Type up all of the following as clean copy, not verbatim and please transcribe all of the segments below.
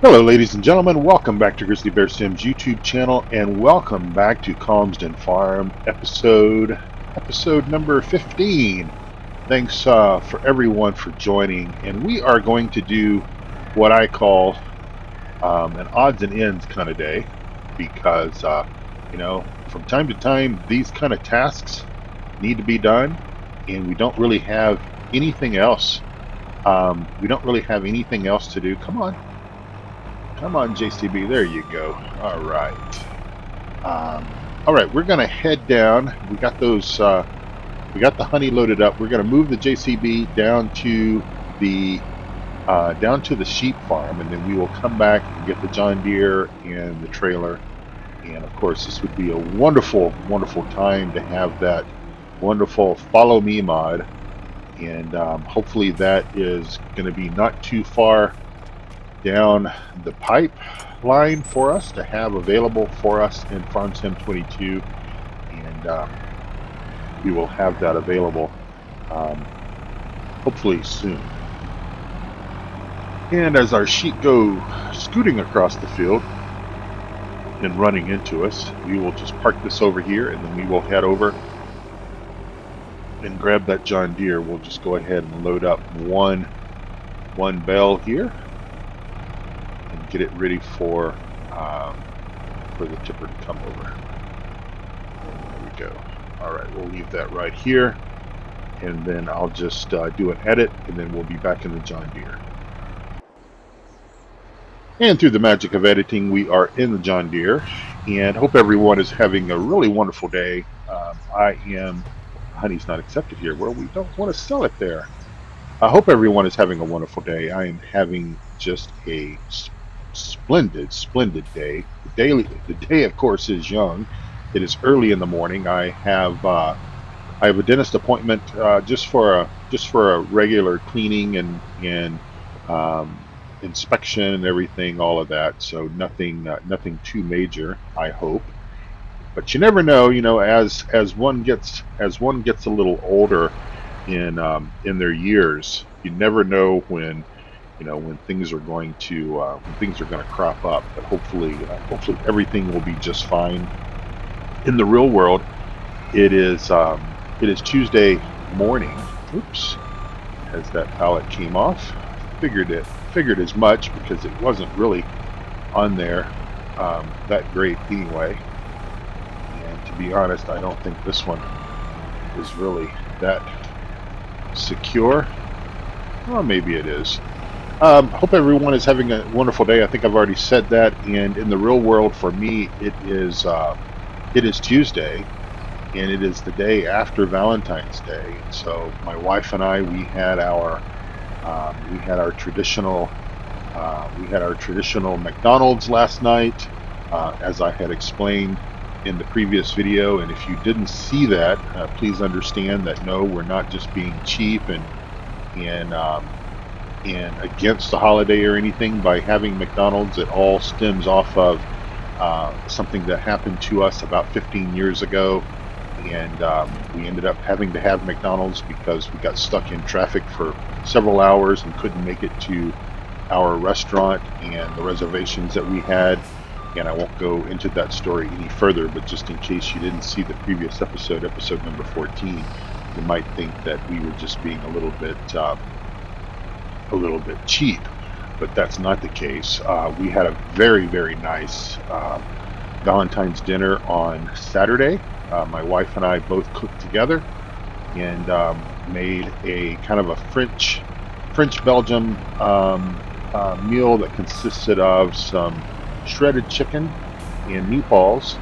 Hello, ladies and gentlemen. Welcome back to Grizzly Bear Sims YouTube channel, and welcome back to Calmsden Farm episode number 15. Thanks for everyone for joining, and we are going to do what I call an odds and ends kind of day, because from time to time these kind of tasks need to be done, and we don't really have anything else. We don't really have anything else to do. Come on, JCB. There you go. All right. All right. We're gonna head down. We got those. We got the honey loaded up. We're gonna move the JCB the down to the sheep farm, and then we will come back and get the John Deere and the trailer. And of course, this would be a wonderful, wonderful time to have that wonderful follow me mod. And hopefully, that is going to be not too far down the pipeline for us to have available for us in Farm Sim 22, and we will have that available hopefully soon. And as our sheep go scooting across the field and running into us, we will just park this over here, and then we will head over and grab that John Deere. We'll just go ahead and load up one bale here, get it ready for the tipper to come over. There we go. All right, we'll leave that right here, and then I'll just do an edit, and then we'll be back in the John Deere. And through the magic of editing, we are in the John Deere, and hope everyone is having a really wonderful day. Honey's not accepted here. Well, we don't want to sell it there. I hope everyone is having a wonderful day. I am having just a splendid day. The day, of course, is young. It is early in the morning. I have a dentist appointment just for a regular cleaning and inspection and everything, all of that. So nothing too major, I hope. But you never know. As one gets a little older in their years, you never know when things are going to crop up. But hopefully everything will be just fine. In the real world, it is Tuesday morning. Oops, as that pallet came off. Figured as much, because it wasn't really on there that great anyway. And to be honest, I don't think this one is really that secure. Or maybe it is. Hope everyone is having a wonderful day. I think I've already said that. And in the real world, for me, it is Tuesday, and it is the day after Valentine's Day. So my wife and I, we had our traditional McDonald's last night, as I had explained in the previous video. And if you didn't see that, please understand that no, we're not just being cheap and against the holiday or anything by having McDonald's. It all stems off of something that happened to us about 15 years ago, and we ended up having to have McDonald's because we got stuck in traffic for several hours and couldn't make it to our restaurant and the reservations that we had. And I won't go into that story any further, but just in case you didn't see the previous episode number 14, you might think that we were just being a little bit cheap, but that's not the case. We had a very, very nice Valentine's dinner on Saturday. My wife and I both cooked together and made a kind of a French Belgium meal that consisted of some shredded chicken and meatballs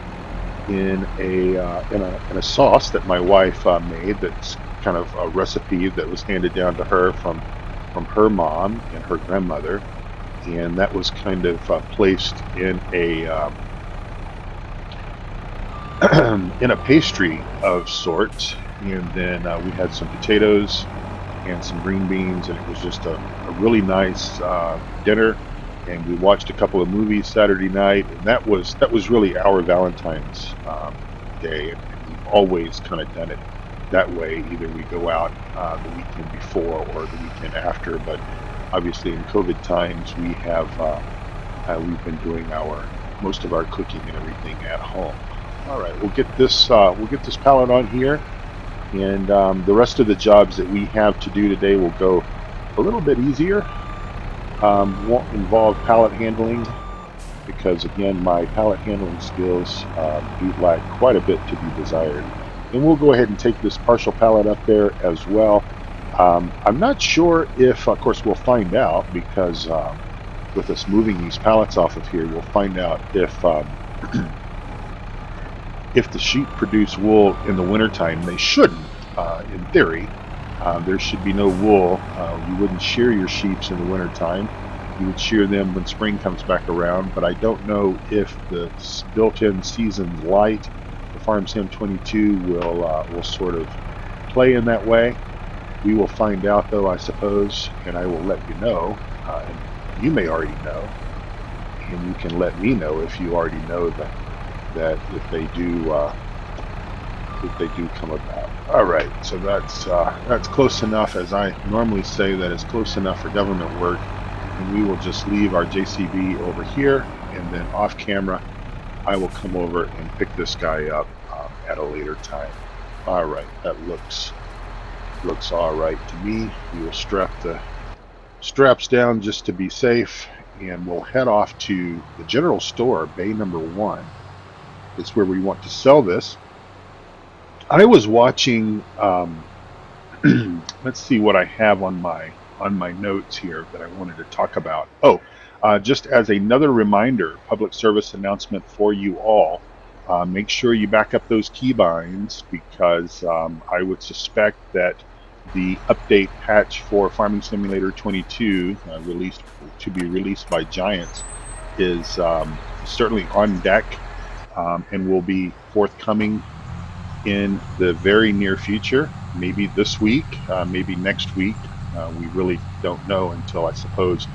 in a sauce that my wife made. That's kind of a recipe that was handed down to her from her mom and her grandmother, and that was kind of placed in a in a pastry of sorts. And then we had some potatoes and some green beans, and it was just a really nice dinner. And we watched a couple of movies Saturday night, and that was really our Valentine's Day. And we've always kind of done it that way. Either we go out the weekend before or the weekend after. But obviously in COVID times, we have We've been doing most of our cooking and everything at home. All right, we'll get this pallet on here, and the rest of the jobs that we have to do today will go a little bit easier. Won't involve pallet handling because, again, my pallet handling skills do lack quite a bit to be desired. And we'll go ahead and take this partial pallet up there as well. I'm not sure if, of course, we'll find out because with us moving these pallets off of here, we'll find out if the sheep produce wool in the wintertime. They shouldn't, in theory. There should be no wool. You wouldn't shear your sheep in the wintertime. You would shear them when spring comes back around, but I don't know if the built-in season light, the Farm Sim 22, will sort of play in that way. We will find out, though, I suppose, and I will let you know. And you may already know, and you can let me know if you already know that if they do come about. All right, so that's close enough. As I normally say, that is close enough for government work. And we will just leave our JCB over here, and then off camera I will come over and pick this guy up at a later time. All right, that looks all right to me. We will strap the straps down just to be safe, and we'll head off to the general store, bay number 1. It's where we want to sell this. I was watching let's see what I have on my notes here that I wanted to talk about. Oh, just as another reminder, public service announcement for you all, make sure you back up those keybinds because I would suspect that the update patch for Farming Simulator 22, to be released by Giants, is certainly on deck and will be forthcoming in the very near future. Maybe this week, maybe next week. We really don't know until, I suppose,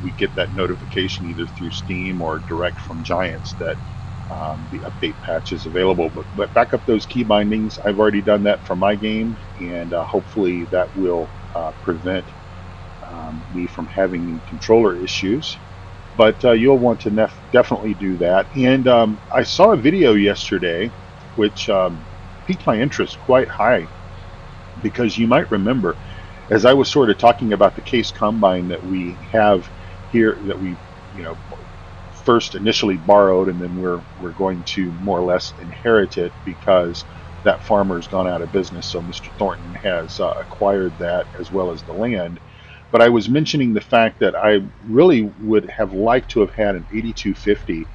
we get that notification either through Steam or direct from Giants that the update patch is available. But back up those key bindings. I've already done that for my game, and hopefully that will prevent me from having any controller issues. But you'll want to definitely do that. And I saw a video yesterday which piqued my interest quite high, because you might remember, as I was sort of talking about the case combine that we have here, that we, first initially borrowed, and then we're going to more or less inherit it because that farmer's gone out of business. So Mr. Thornton has acquired that as well as the land. But I was mentioning the fact that I really would have liked to have had an 8250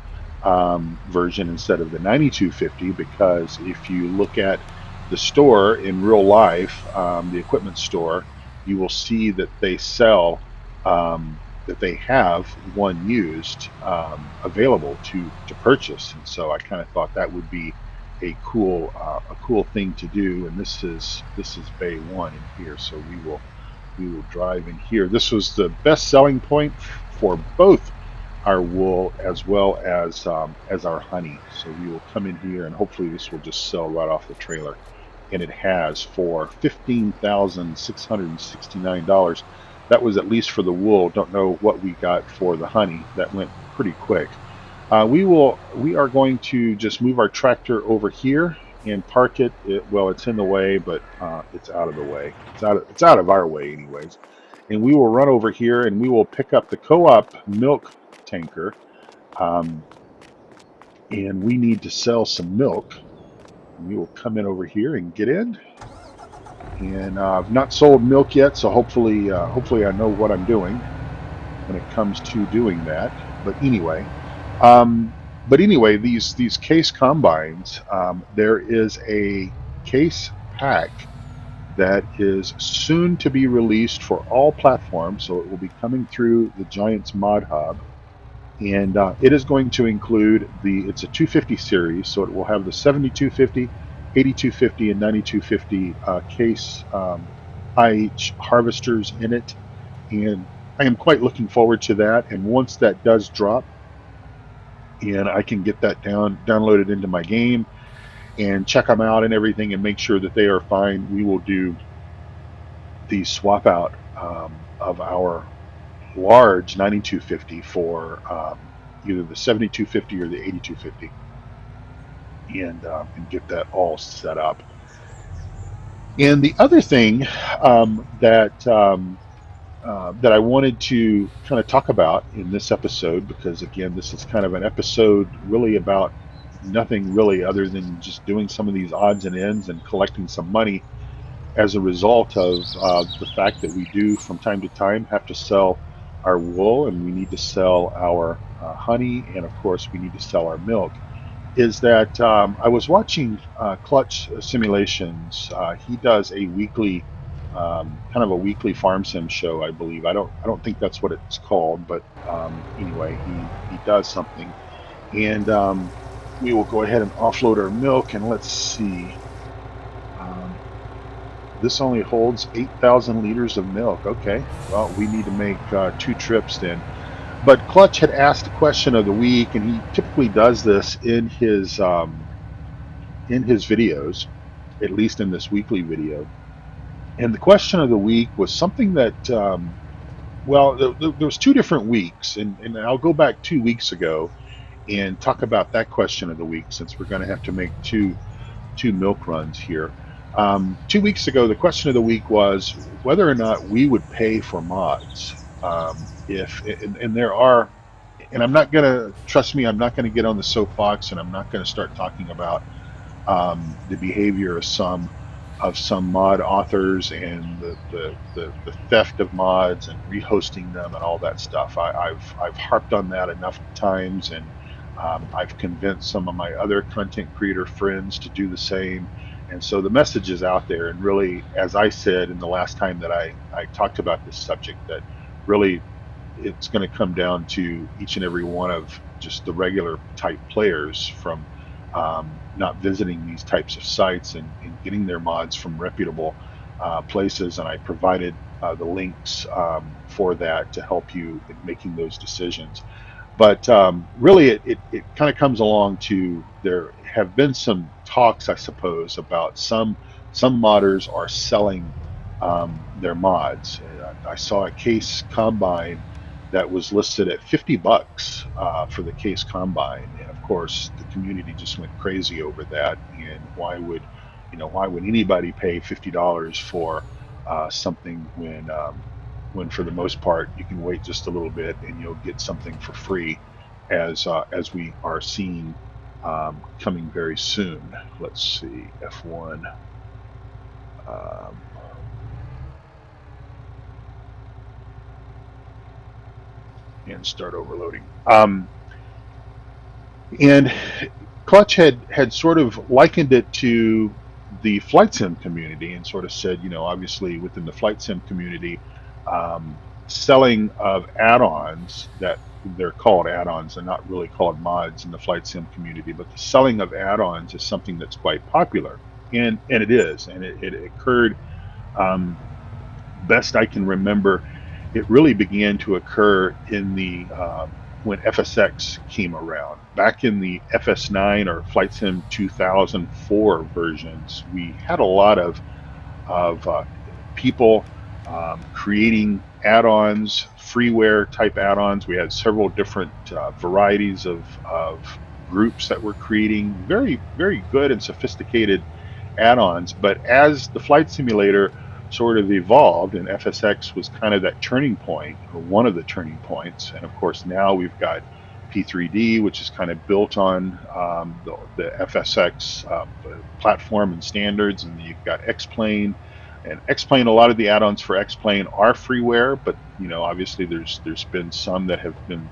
version instead of the 9250, because if you look at the store in real life, the equipment store, you will see that they sell, that they have one used available to purchase. And so I kind of thought that would be a cool thing to do. And this is bay 1 in here, so we will drive in here. This was the best selling point for both our wool as well as our honey. So we will come in here, and hopefully this will just sell right off the trailer. And it has for $15,669. That was at least for the wool. Don't know what we got for the honey. That went pretty quick. We are going to just move our tractor over here and park it. Well, it's in the way, but it's out of the way. It's out of our way, anyways. And we will run over here, and we will pick up the co-op milk tanker. And we need to sell some milk. We will come in over here and get in. And I've not sold milk yet, so hopefully I know what I'm doing when it comes to doing that. But anyway, these case combines, there is a case pack that is soon to be released for all platforms. So it will be coming through the Giants Mod Hub, and it is going to include it's a 250 series, so it will have the 7250, 8250, and 9250 case IH harvesters in it, and I am quite looking forward to that. And once that does drop, and I can get that downloaded into my game and check them out and everything and make sure that they are fine, we will do the swap out of our large 9250 for either the 7250 or the 8250, and get that all set up. And the other thing that I wanted to kind of talk about in this episode, because again, this is kind of an episode really about nothing really other than just doing some of these odds and ends and collecting some money as a result of the fact that we do from time to time have to sell our wool, and we need to sell our honey, and of course we need to sell our milk. Is that I was watching Clutch Simulations. He does a weekly, kind of a weekly farm sim show, I believe. I don't think that's what it's called, but anyway, he does something, and we will go ahead and offload our milk. And let's see, um, this only holds 8,000 liters of milk. Okay, well, we need to make 2 trips then. But Clutch had asked a question of the week, and he typically does this in his videos, at least in this weekly video. And the question of the week was something that, well, there was 2 different weeks, and I'll go back 2 weeks ago and talk about that question of the week, since we're going to have to make two milk runs here. 2 weeks ago, the question of the week was whether or not we would pay for mods. If and there are, and I'm not going to, trust me, I'm not going to get on the soapbox, and I'm not going to start talking about the behavior of some mod authors and the theft of mods and rehosting them and all that stuff. I've harped on that enough times, and I've convinced some of my other content creator friends to do the same. And so the message is out there. And really, as I said in the last time that I talked about this subject, that really it's going to come down to each and every one of just the regular type players from not visiting these types of sites, and getting their mods from reputable places. And I provided the links for that to help you in making those decisions. But really, it kind of comes along to, there have been some talks, I suppose, about some modders are selling their mods. I saw a case combine that was listed at $50 for the case combine, and of course the community just went crazy over that. And why would anybody pay $50 for something when for the most part you can wait just a little bit and you'll get something for free, as we are seeing coming very soon. Let's see, F1, um, and start overloading. And Clutch had sort of likened it to the flight sim community, and sort of said, obviously within the flight sim community, um, selling of add-ons, that they're called add-ons, they're not really called mods in the flight sim community, but the selling of add-ons is something that's quite popular, and it is, and it occurred, um, best I can remember, it really began to occur in the when FSX came around. Back in the FS9 or Flight Sim 2004 versions, we had a lot of people creating add-ons, freeware type add-ons. We had several different varieties of groups that were creating very, very good and sophisticated add-ons. But as the flight simulator sort of evolved, and FSX was kind of that turning point, or one of the turning points, and of course now we've got P3D, which is kind of built on the FSX platform and standards, and you've got X-Plane. And X-Plane, a lot of the add-ons for X-Plane are freeware, but obviously there's been some that have been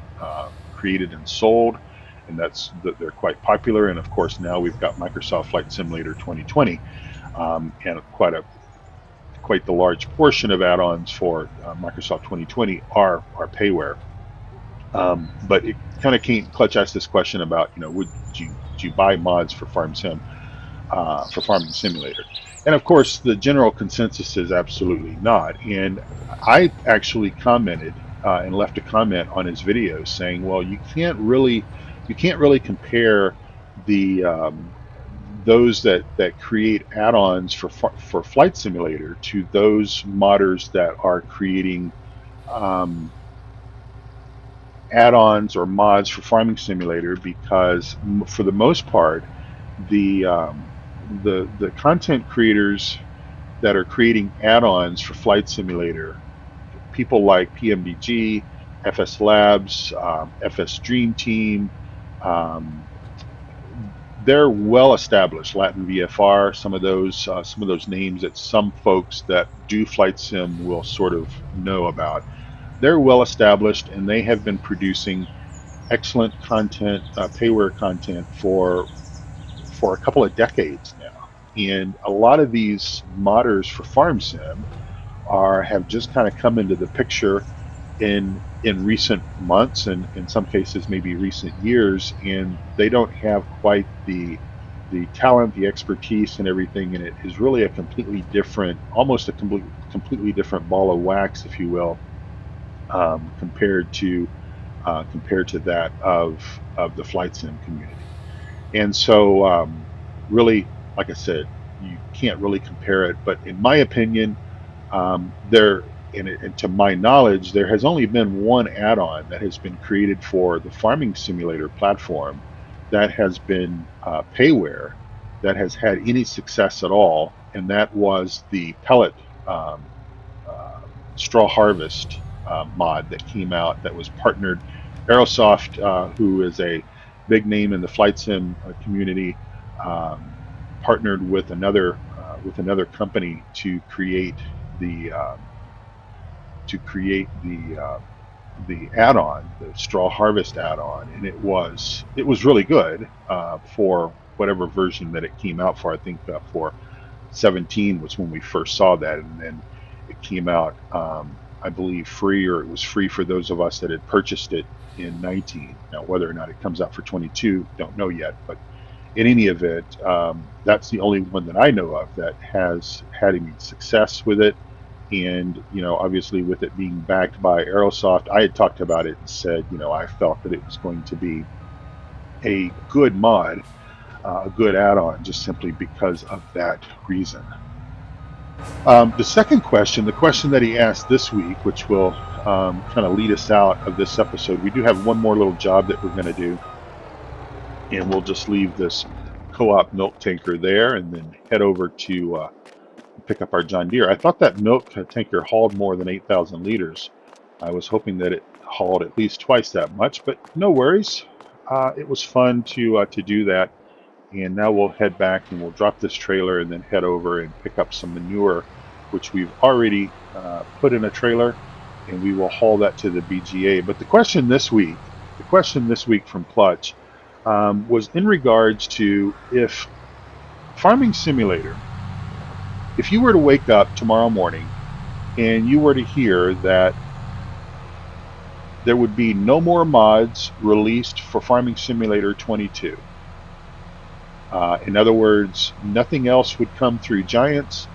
created and sold, and that they're quite popular. And of course now we've got Microsoft Flight Simulator 2020, and quite the large portion of add-ons for Microsoft 2020 are payware. But it kind of came. Clutch asked this question about, would you buy mods for for Farming Simulator? And of course, the general consensus is absolutely not. And I actually commented and left a comment on his video saying, well, you can't really compare the those that create add-ons for Flight Simulator to those modders that are creating um, add-ons or mods for Farming Simulator because for the most part, the the content creators that are creating add-ons for Flight Simulator, people like PMDG, FS Labs, FS Dream Team, um, they're well established. Latin VFR, some of those names that some folks that do flight sim will sort of know about. They're well established, and they have been producing excellent content, payware content for a couple of decades now. And a lot of these modders for farm sim are have just kind of come into the picture in recent months, and in some cases maybe recent years, and they don't have quite the talent, the expertise, and everything. And it is really a completely different, almost a completely different ball of wax, if you will, compared to that of the flight sim community. And so, really, like I said, you can't really compare it. But in my opinion, there, and to my knowledge, there has only been one add-on that has been created for the farming simulator platform that has been payware, that has had any success at all, and that was the pellet um, uh, straw harvest mod that came out that was partnered. Aerosoft, who is a big name in the flight sim community, um, partnered with another company the um, to create the add-on, the straw harvest add-on, and it was really good for whatever version that it came out for. I think for 17 was when we first saw that, and then it came out, I believe, free, or it was free for those of us that had purchased it in 19. Now, whether or not it comes out for 22, don't know yet, but in any event, that's the only one that I know of that has had any success with it. And obviously, with it being backed by Aerosoft, I had talked about it and said, I felt that it was going to be a good mod, a good add-on, just simply because of that reason. The second question, the question that he asked this week, which will kind of lead us out of this episode, we do have one more little job that we're going to do, and we'll just leave this co-op milk tanker there and then head over to pick up our John Deere. I thought that milk tanker hauled more than 8,000 liters. I was hoping that it hauled at least twice that much, but no worries. It was fun to do that. And now we'll head back and we'll drop this trailer and then head over and pick up some manure, which we've already put in a trailer, and we will haul that to the BGA. But the question this week from Clutch was in regards to if Farming Simulator, if you were to wake up tomorrow morning and you were to hear that there would be no more mods released for Farming Simulator 22. In other words, nothing else would come through Giants.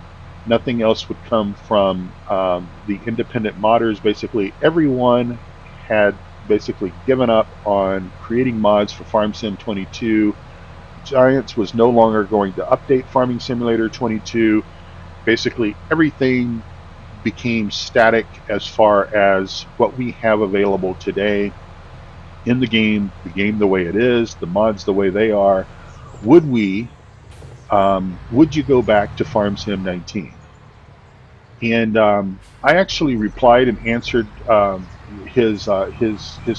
Nothing else would come from the independent modders. Basically, everyone had basically given up on creating mods for Farm Sim 22. Giants was no longer going to update Farming Simulator 22. Basically, everything became static as far as what we have available today in the game the way it is, the mods the way they are. Would you go back to Farm Sim 19? And I actually replied and answered his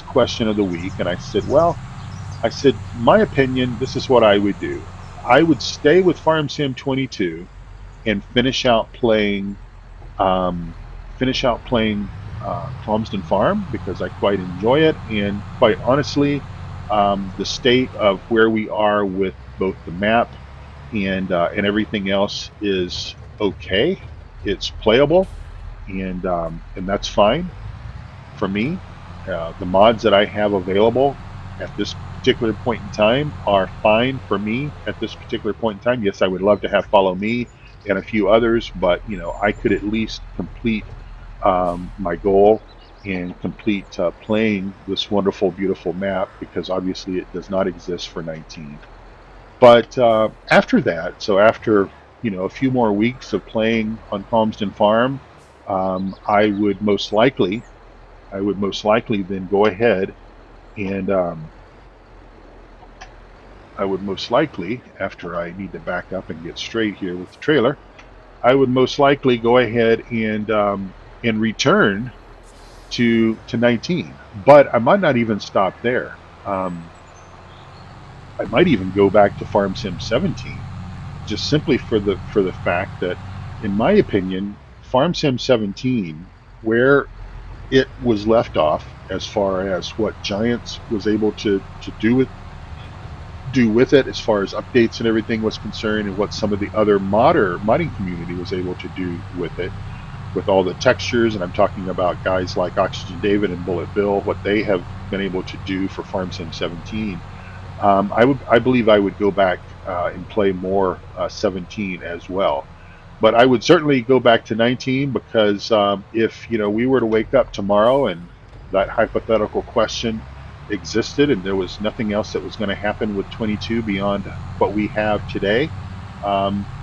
question of the week, and I said, well, my opinion, this is what I would do. I would stay with Farm Sim 22 and um, finish out playing Calmsden Farm because I quite enjoy it, and quite honestly, the state of where we are with both the map and everything else is okay. It's playable, and that's fine for me. The mods that I have available at this particular point in time are fine for me at this particular point in time. Yes, I would love to have Follow Me and a few others, but I could at least complete my goal and complete playing this wonderful, beautiful map, because obviously it does not exist for 19. But after that, so after a few more weeks of playing on Calmsden Farm, I would most likely then go ahead And I would most likely, after I need to back up and get straight here with the trailer, I would most likely go ahead and return to 19. But I might not even stop there. Um, I might even go back to Farm Sim 17, just simply for the fact that, in my opinion, Farm Sim 17, where it was left off as far as what Giants was able to do with it as far as updates and everything was concerned, and what some of the other modding community was able to do with it, with all the textures. And I'm talking about guys like OxygenDavid and Bullet Bill, what they have been able to do for Farm Sim 17. I believe I would go back and play more 17 as well. But I would certainly go back to 19, because if we were to wake up tomorrow and that hypothetical question existed, and there was nothing else that was going to happen with 22 beyond what we have today,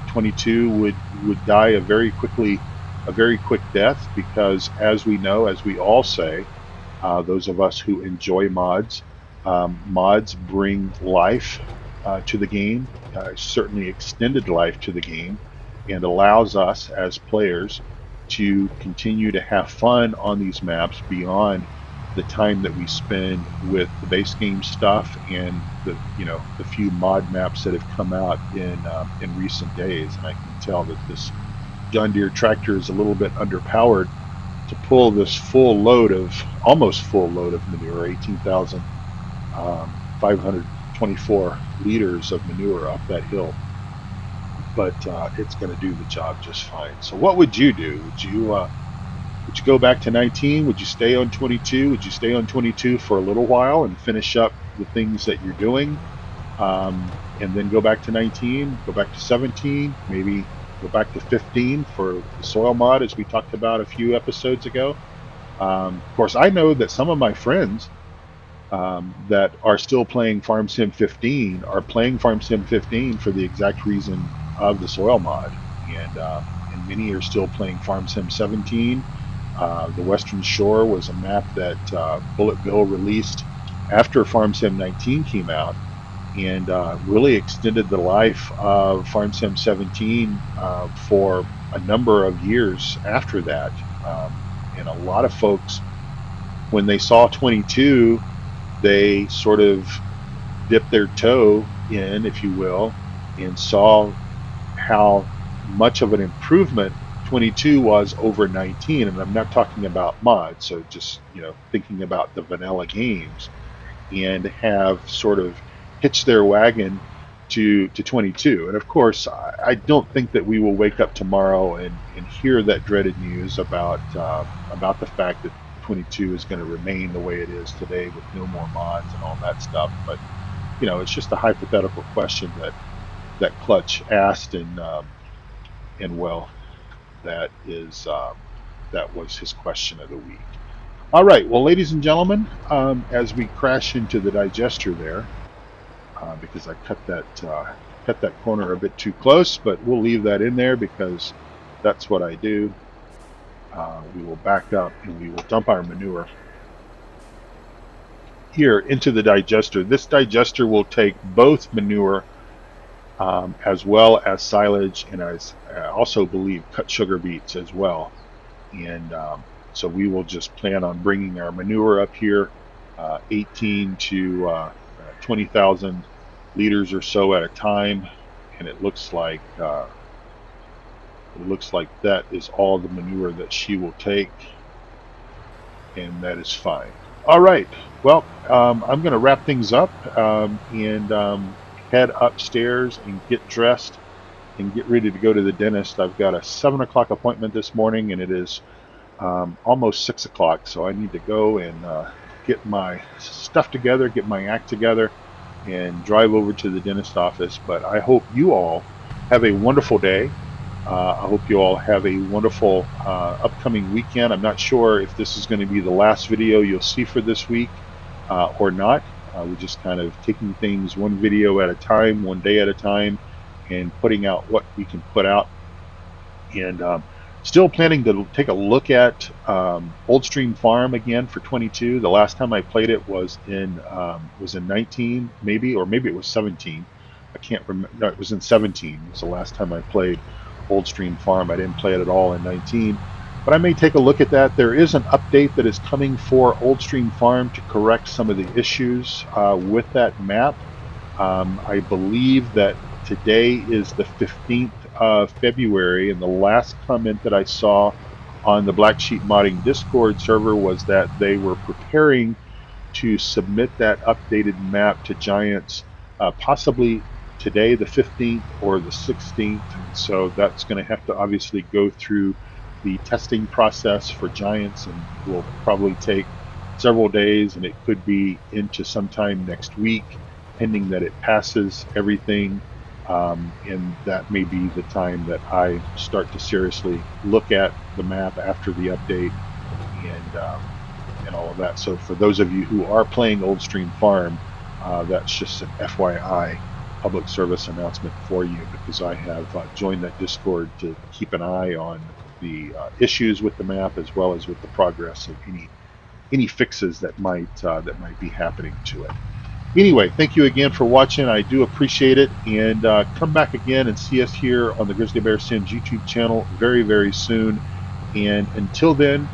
22 would die a very quick death, because, as we know, as we all say, those of us who enjoy mods, mods bring life to the game, certainly extended life to the game, and allows us as players to continue to have fun on these maps beyond the time that we spend with the base game stuff and the few mod maps that have come out in recent days. And I can tell that this John Deere tractor is a little bit underpowered to pull this almost full load of manure, 18,524 liters of manure up that hill. But it's going to do the job just fine. So what would you do? Would you go back to 19? Would you stay on 22? Would you stay on 22 for a little while and finish up the things that you're doing? And then go back to 19, go back to 17, maybe go back to 15 for the soil mod, as we talked about a few episodes ago. Of course, I know that some of my friends that are still playing Farm Sim 15 are playing Farm Sim 15 for the exact reason of the soil mod, and many are still playing Farm Sim 17. The Western Shore was a map that Bullet Bill released after Farm Sim 19 came out, and really extended the life of Farm Sim 17 for a number of years after that. And a lot of folks, when they saw 22, they sort of dipped their toe in, if you will, and saw how much of an improvement 22 was over 19. And I'm not talking about mods, so just thinking about the vanilla games, and have sort of hitched their wagon to 22. And of course, I don't think that we will wake up tomorrow and hear that dreaded news about the fact that 22 is going to remain the way it is today with no more mods and all that stuff. But it's just a hypothetical question that Clutch asked, and well, that was his question of the week. All right, well, ladies and gentlemen, as we crash into the digester there, because I cut that corner a bit too close, but we'll leave that in there because that's what I do. We will back up and we will dump our manure here into the digester. This digester will take both manure, as well as silage, and as I also believe cut sugar beets as well. And so we will just plan on bringing our manure up here, 18 to 20,000 liters or so at a time. And it looks like that is all the manure that she will take, and that is fine. All right. Well, I'm going to wrap things up, and head upstairs and get dressed and get ready to go to the dentist. I've got a 7 o'clock appointment this morning, and it is almost 6 o'clock. So I need to go and get my stuff together, get my act together, and drive over to the dentist office. But I hope you all have a wonderful day. I hope you all have a wonderful upcoming weekend. I'm not sure if this is going to be the last video you'll see for this week or not. We're just kind of taking things one video at a time, one day at a time, and putting out what we can put out. And Still planning to take a look at Oldstream Farm again for 22. The last time I played it was in 19 maybe, or maybe it was 17. I can't remember. No, it was in 17. It was the last time I played Oldstream Farm. I didn't play it at all in 19, but I may take a look at that. There is an update that is coming for Oldstream Farm to correct some of the issues with that map. I believe that today is the 15th of February, and the last comment that I saw on the Black Sheep Modding Discord server was that they were preparing to submit that updated map to Giants possibly today, the 15th, or the 16th. And so that's going to have to obviously go through the testing process for Giants and will probably take several days, and it could be into sometime next week, pending that it passes everything. And that may be the time that I start to seriously look at the map after the update and all of that. So for those of you who are playing Oldstream Farm, that's just an FYI public service announcement for you, because I have joined that Discord to keep an eye on the issues with the map as well as with the progress of any fixes that might be happening to it. Anyway, thank you again for watching. I do appreciate it, and come back again and see us here on the Grizzly Bear Sims YouTube channel very, very soon. And until then,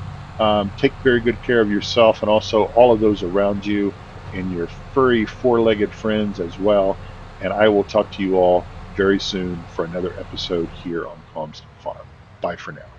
take very good care of yourself and also all of those around you and your furry four-legged friends as well. And I will talk to you all very soon for another episode here on Calmsden Farm. Bye for now.